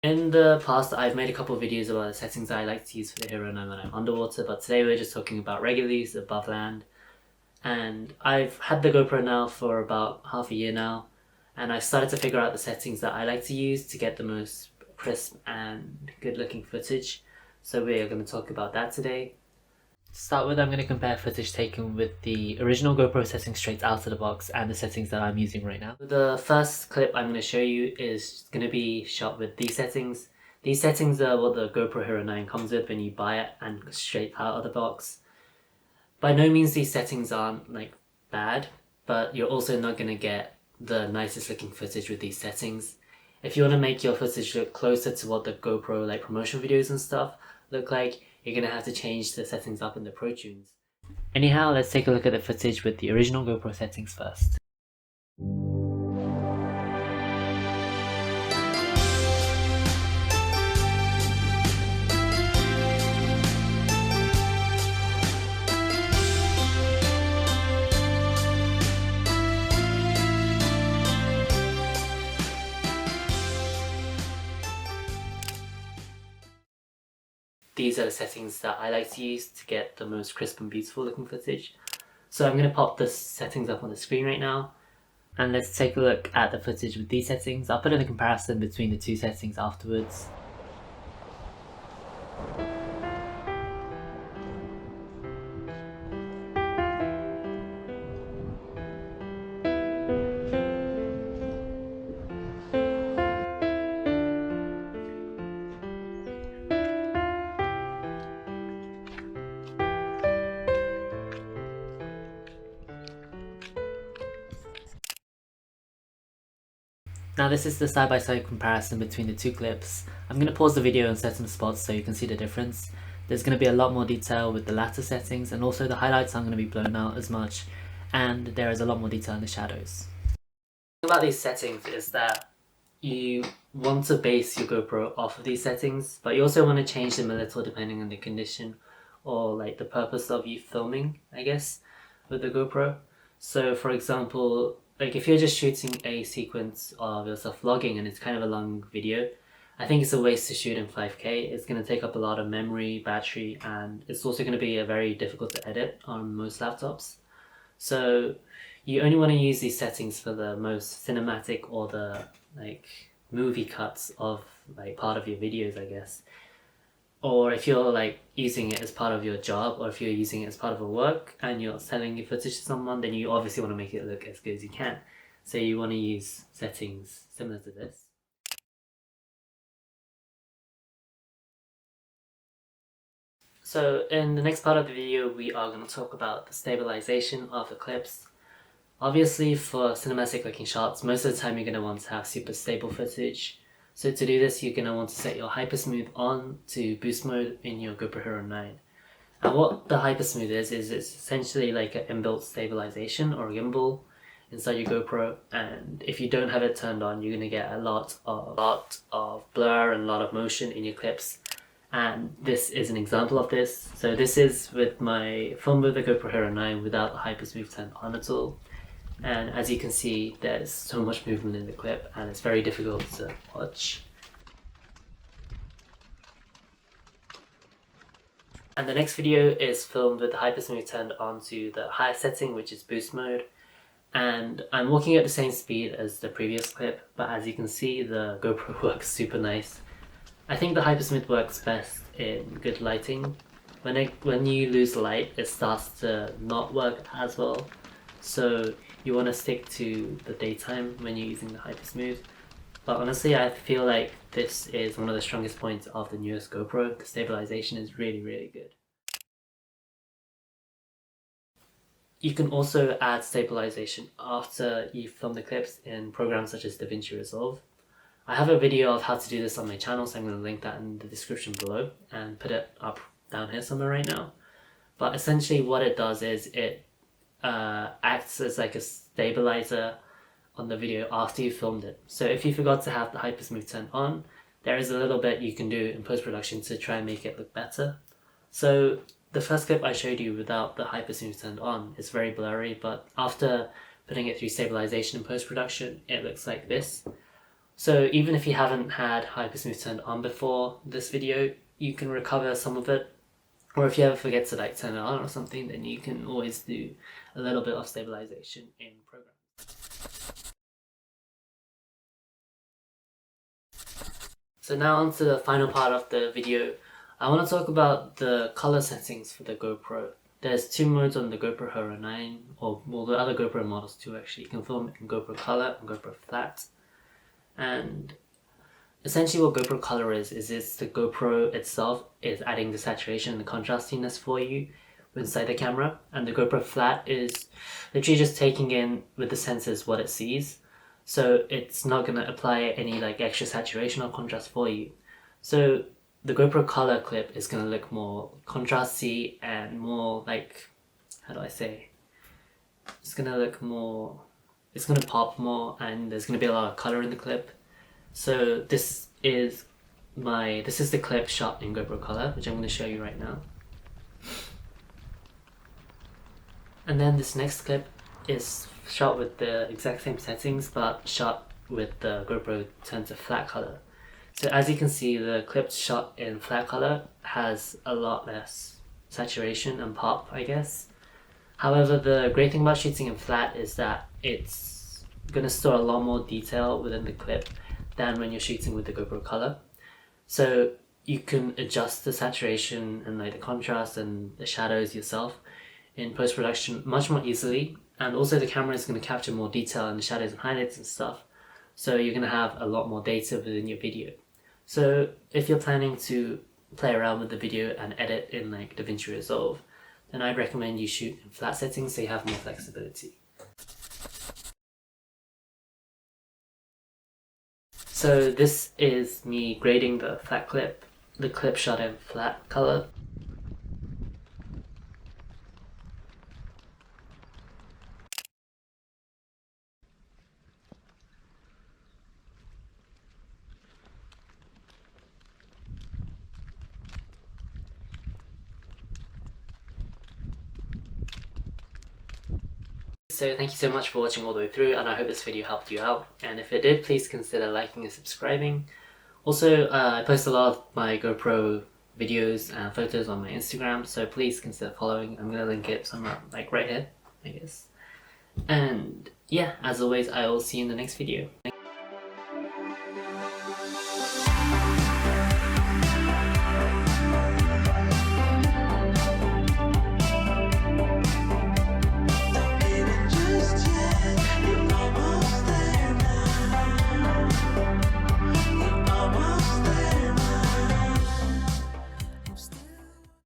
In the past, I've made a couple of videos about the settings I like to use for the Hero 9 when I'm underwater, but today we're just talking about regular use above land. And I've had the GoPro now for about half a year now, and I've started to figure out the settings that I like to use to get the most crisp and good looking footage. So we're going to talk about that today. To start with, I'm going to compare footage taken with the original GoPro settings straight out of the box and the settings that I'm using right now. The first clip I'm going to show you is going to be shot with these settings. These settings are what the GoPro Hero 9 comes with when you buy it and straight out of the box. By no means these settings aren't like bad, but you're also not going to get the nicest looking footage with these settings. If you want to make your footage look closer to what the GoPro like promotional videos and stuff look like, you're going to have to change the settings up in the Pro Tunes. Anyhow, let's take a look at the footage with the original GoPro settings first. These are the settings that I like to use to get the most crisp and beautiful looking footage. So I'm going to pop the settings up on the screen right now, and let's take a look at the footage with these settings. I'll put in a comparison between the two settings afterwards. Now this is the side-by-side comparison between the two clips. I'm going to pause the video in certain spots so you can see the difference. There's going to be a lot more detail with the latter settings, and also the highlights aren't going to be blown out as much, and there is a lot more detail in the shadows. The thing about these settings is that you want to base your GoPro off of these settings, but you also want to change them a little depending on the condition or like the purpose of you filming, I guess, with the GoPro. So for example, like if you're just shooting a sequence of yourself vlogging and it's kind of a long video, I think it's a waste to shoot in 5K. It's going to take up a lot of memory, battery, and it's also going to be very difficult to edit on most laptops. So you only want to use these settings for the most cinematic or the like movie cuts of like part of your videos, I guess. Or if you're like using it as part of your job, or if you're using it as part of a work and you're selling your footage to someone, then you obviously want to make it look as good as you can. So you want to use settings similar to this. So in the next part of the video, we are going to talk about the stabilization of the clips. Obviously for cinematic looking shots, most of the time you're going to want to have super stable footage. So to do this, you're going to want to set your HYPERSMOOTH on to boost mode in your GoPro Hero 9. And what the HYPERSMOOTH is it's essentially like an inbuilt stabilization or gimbal inside your GoPro, and if you don't have it turned on, you're going to get a lot of blur and a lot of motion in your clips. And this is an example of this. So this is with my film with the GoPro Hero 9 without the HYPERSMOOTH turned on at all. And as you can see, there's so much movement in the clip and it's very difficult to watch. And the next video is filmed with the HYPERSMOOTH turned on to the highest setting, which is boost mode. And I'm walking at the same speed as the previous clip, but as you can see, the GoPro works super nice. I think the HYPERSMOOTH works best in good lighting. When you lose light, it starts to not work as well. So you want to stick to the daytime when you're using the HYPERSMOOTH. But honestly, I feel like this is one of the strongest points of the newest GoPro. The stabilization is really, really good. You can also add stabilization after you film the clips in programs such as DaVinci Resolve. I have a video of how to do this on my channel, so I'm going to link that in the description below and put it up down here somewhere right now. But essentially what it does is it acts as like a stabilizer on the video after you filmed it. So if you forgot to have the HYPERSMOOTH turned on, there is a little bit you can do in post-production to try and make it look better. So the first clip I showed you without the HYPERSMOOTH turned on is very blurry, but after putting it through stabilization in post-production, it looks like this. So even if you haven't had HYPERSMOOTH turned on before this video, you can recover some of it. Or if you ever forget to like turn it on or something, then you can always do a little bit of stabilization in program. So now on to the final part of the video. I want to talk about the color settings for the GoPro. There's two modes on the GoPro Hero 9, or well, the other GoPro models too actually. You can film in GoPro Color and GoPro Flat. And essentially what GoPro Color is it's the GoPro itself is adding the saturation and the contrastiness for you inside the camera. And the GoPro Flat is literally just taking in with the sensors what it sees. So it's not going to apply any like extra saturation or contrast for you. So the GoPro Color clip is going to look more contrasty and more like, how do I say? It's going to look more, it's going to pop more, and there's going to be a lot of color in the clip. So this is the clip shot in GoPro Color, which I'm going to show you right now. And then this next clip is shot with the exact same settings, but shot with the GoPro turned to flat color. So as you can see, the clip shot in flat color has a lot less saturation and pop, I guess. However, the great thing about shooting in flat is that it's going to store a lot more detail within the clip than when you're shooting with the GoPro Color. So you can adjust the saturation and like the contrast and the shadows yourself in post-production much more easily. And also the camera is going to capture more detail in the shadows and highlights and stuff. So you're going to have a lot more data within your video. So if you're planning to play around with the video and edit in like DaVinci Resolve, then I'd recommend you shoot in flat settings so you have more flexibility. So this is me grading the flat clip, the clip shot in flat color. So thank you so much for watching all the way through, and I hope this video helped you out. And if it did, please consider liking and subscribing. Also, I post a lot of my GoPro videos and photos on my Instagram, so please consider following. I'm gonna link it somewhere like right here, I guess. And yeah, as always, I will see you in the next video.